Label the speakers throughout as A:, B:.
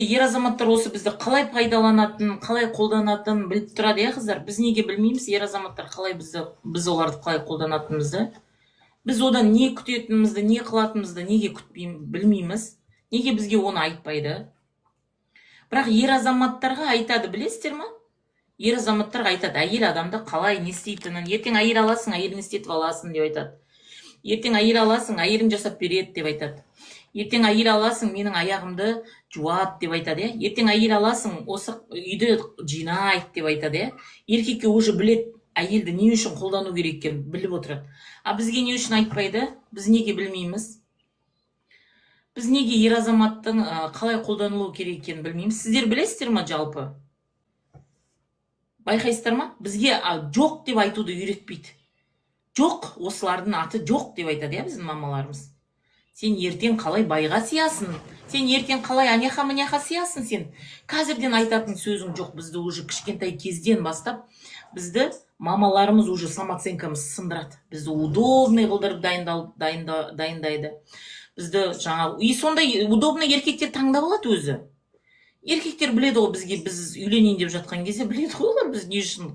A: Ер азаматтар осы бізді қалай пайдаланатынын, қалай қолданатынын біліп тұрады, иә қыздар? Біз неге білмейміз, ер азаматтар қалай біз оларды қалай қолданатынымызды? Біз одан не күтетінімізді, не қылатынымызды неге білмейміз? Неге бізге оны айтпайды? Бірақ ер азаматтарға айтады, білесіздер ма? Ер азаматтарға айтады, әйел адамды қалай не істейтінін. Ертең әйел аласың, әйел не істетіп аласың деп айтады. Ертең әйел аласың, әйелің жасап береді деп айтады. Ертең әйел аласың, менің аяғымды жуады деп айтады, иә. Ертең әйел аласың, осы үйді жинайды деп айтады, иә. Еркекке уже білет, әйелді не үшін қолдану керек екенін біліп отырады. А бізге не үшін айтпайды? Біз неге білмейміз? Біз неге ер азаматтың қалай қолданылу керек екенін білмейміз? Сіздер білесіздер ма жалпы? Байқайсыздар ма? Бізге жоқ деп айтуды үйретпейді. Жоқ, осылардың аты жоқ деп айтады, иә, біздің мамаларымыз. Сен ертең қалай байға сиясың? Сен ертең қалай аняха-маняха сиясың сен? Қазірден айтатын сөзің жоқ. Бізді уже кішкентай кезден бастап, бізді мамаларымыз уже самооценкамыз сындырады. Бізді удобный қылдырып дайындайды. Бізді и сондай удобный еркектер таңдап алады өзі. Еркектер біледі ғой, бізге біз үйленейін деп жатқан кезде біледі ғой олар біз не үшін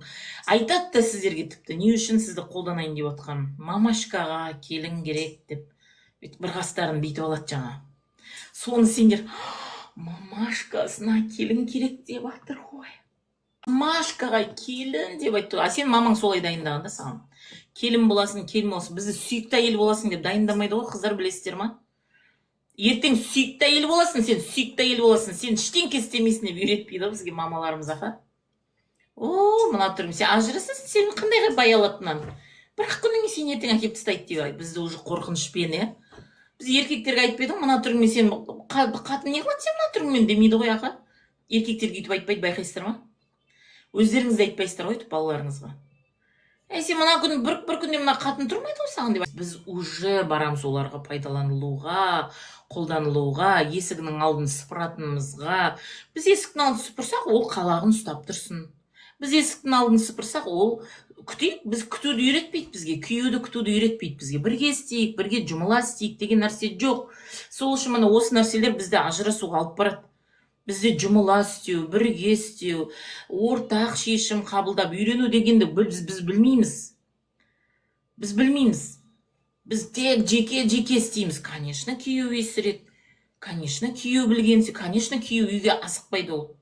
A: айтады да сіздерге, тіпті не үшін сізді қолданайын деп отқан. Мамашкаға келін керек деп бір қастарын бүйтіп алады жаңа. Соны сендер мамашкасына келін керек деп жатыр ғой. Мамашкаға келін деп айтты. А сен мамаң солай дайындаған да саған. Келін боласың, келін боласың. Бізді сүйікті әйел боласың деп дайындамайды ғой, қыздар, білесіздер ма? Ертең сүйікті әйел боласың, сен сүйікті әйел боласың, сен ештеңке істемейсің деп үйретпейді бізге мамаларымыз, аха. О, мына түрім, сен ажырасасың, сен қандай бай алатыннан. Бірақ күніңе сен ертең әкеп тастайды деп, бізді уже қорқынышпен, иә. Біз еркектерге айтпайды ғой, мына түріңмен сен қатын не қылады сен мына түріңмен демейді ғой, аға. Еркектерге үйтіп айтпайды, байқайсыздар ма? Өздеріңізді айтпайсыздар ғой, балаларыңызға. Сен мына күн бір күнде мына қатын тұрмайды ғой саған деп. Біз уже барамыз оларға пайдаланылуға, қолданылуға, есігінің алдын сыпыратынымызға. Біз есіктің алдын сыпырсақ, ол қалағын ұстап тұрсын. Біз есіктің алдын сыпырсақ, ол күтейік, біз күтуді үйретпейді бізге, күйеуді күтуді үйретпейді бізге. Бірге істейік, бірге жұмыла істейік деген нәрсе жоқ. Сол үшін мына осы нәрселер бізді ажырасуға алып барады. Бізде жұмыла істеу, бірге істеу, ортақ шешім қабылдап үйрену дегенді біз білмейміз. Біз білмейміз. Біз тек жеке істейміз. Конечно, күйеу есірет. Конечно, күйеу білгенсе, конечно, күйеу үйге асықпайды ол.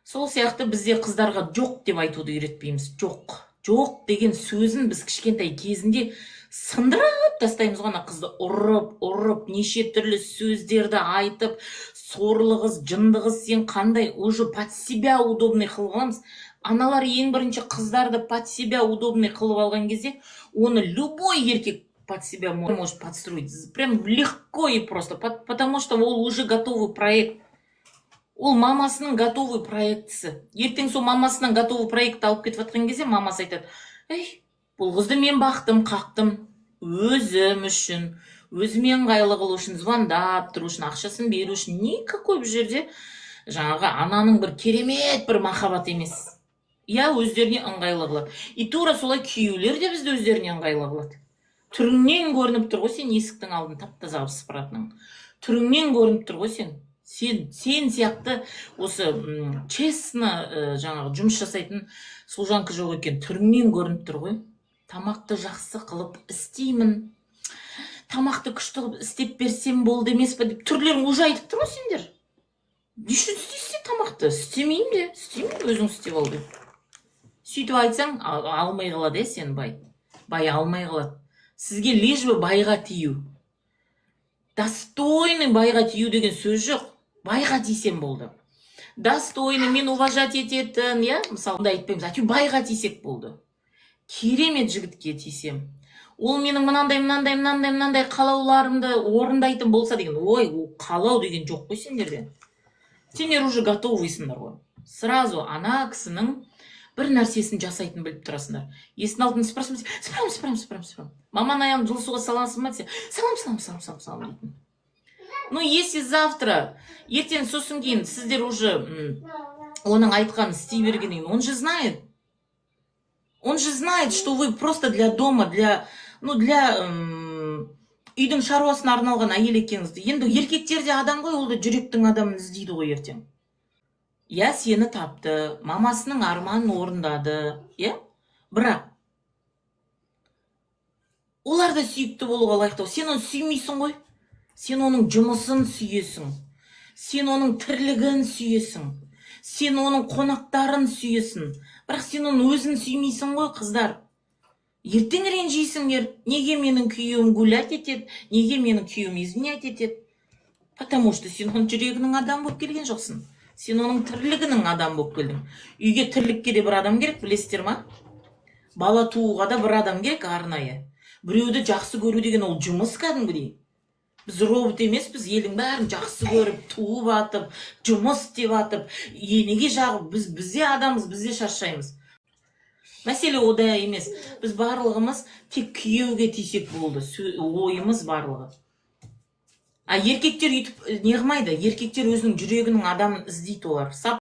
A: Сол сияқты бізде қыздарға жоқ деп айтуды үйретпейміз. Жоқ деген сөзін біз кішкентай кезінде сындырып тастаймыз ғой, ана қызды ұрып, неше түрлі сөздерді айтып, сорлы қыз, жынды қыз, сен қандай, уже под себя удобный қылып аламыз. Аналар ең бірінші қыздарды под себя удобный қылып алған кезде, оны любой еркек под себя может подстроить. Прям легко и просто, потому что ол уже готовый проект. Ол мамасының готовый проектісі. Ертең сол мамасынан готовый проект алып кетіп жатқан кезде, мамасы айтады, бұл қызды мен бақтым, қақтым, өзім үшін, өзіме ыңғайлы қылу үшін, звондап тұру үшін, ақшасын беру үшін, никакой бір жерде жаңағы ананың бір керемет бір махаббат емес. Я өздеріне ыңғайлы қылады. И тура солай күйеулер де бізді өздеріне ыңғайлы қылады. Түріңнен көрініп тұр ғой сен есіктің алдын тап-таза алып сыпыратының. Түріңнен көрініп тұр ғой сен. Сен сияқты осы честно жаңағы жұмыс жасайтын служанка жоқ екен, түріңнен көрініп тұр ғой. Тамақты жақсы қылып істеймін, тамақты күшті қылып істеп берсем болды емес пе деп түрлерін уже айтып тұр ғой сендер. Не үшін істейсің тамақты? Істемеймін, өзің істеп ал деп. Сөйтіп айтсаң, алмай қалады, сен бай алмай қалады. Сізге лишь бы байға тию. Достойный байға тию деген сөз жоқ. Байға тисем болды. Достойный, мен уважать ететін, я, мысалы, айтпаймыз, әйтеу байға тисек болды. Керемет жігітке тисем. Ол менің мынандай қалауларымды орындайтын болса деген, ой, қалау деген жоқ қой сендерде. Сендер уже готовыйсыңдар ғой. Сразу ана кісінің бір нәрсесін жасайтын біліп тұрасыңдар. Есін алдын сыпырам. Маманың аяғын жылы суға саласың ба десе, салам дейтін. Ну, если завтра, ертең сосын кейін сіздер уже оның айтқанын істей бергеннен, он же знает, что вы просто для дома, для үйдің шаруасына арналған әйел екеніңізді. Енді еркектер де адам ғой, ол да жүректің адамын іздейді ғой ертең. Иә, сені тапты, мамасының арманын орындады, иә? Бірақ олар да сүйікті болуға лайықты. Сен оны сүймейсің ғой. Сен оның жұмысын сүйесің. Сен оның тірлігін сүйесің. Сен оның қонақтарын сүйесің. Бірақ сен оның өзін сүймейсің ғой, қыздар. Ертең ренжисіңдер. Неге менің күйеуім гулять етеді? Неге менің күйеуім извинять етеді? Потому что сен оның жүрегінің адамы болып келген жоқсың. Сен оның тірлігінің адамы болып келдің. Үйге тірлікке де бір адам керек, білесіздер ма? Бала тууға да бір адам керек арнайы. Біреуді жақсы көру деген ол жұмыс кәдімгідей. Біз робот емеспіз, елдің бәрін жақсы көріп, туып атып, жұмыс істеп атып, енеге жағып, біз де адамбыз, біз де шаршаймыз. Мәселе ода емес. Біз барлығымыз тек күйеуге тисек болды. Ойымыз барлығы. А еркектер үйтіп не қылмайды. Еркектер өзінің жүрегінің адамын іздейді олар.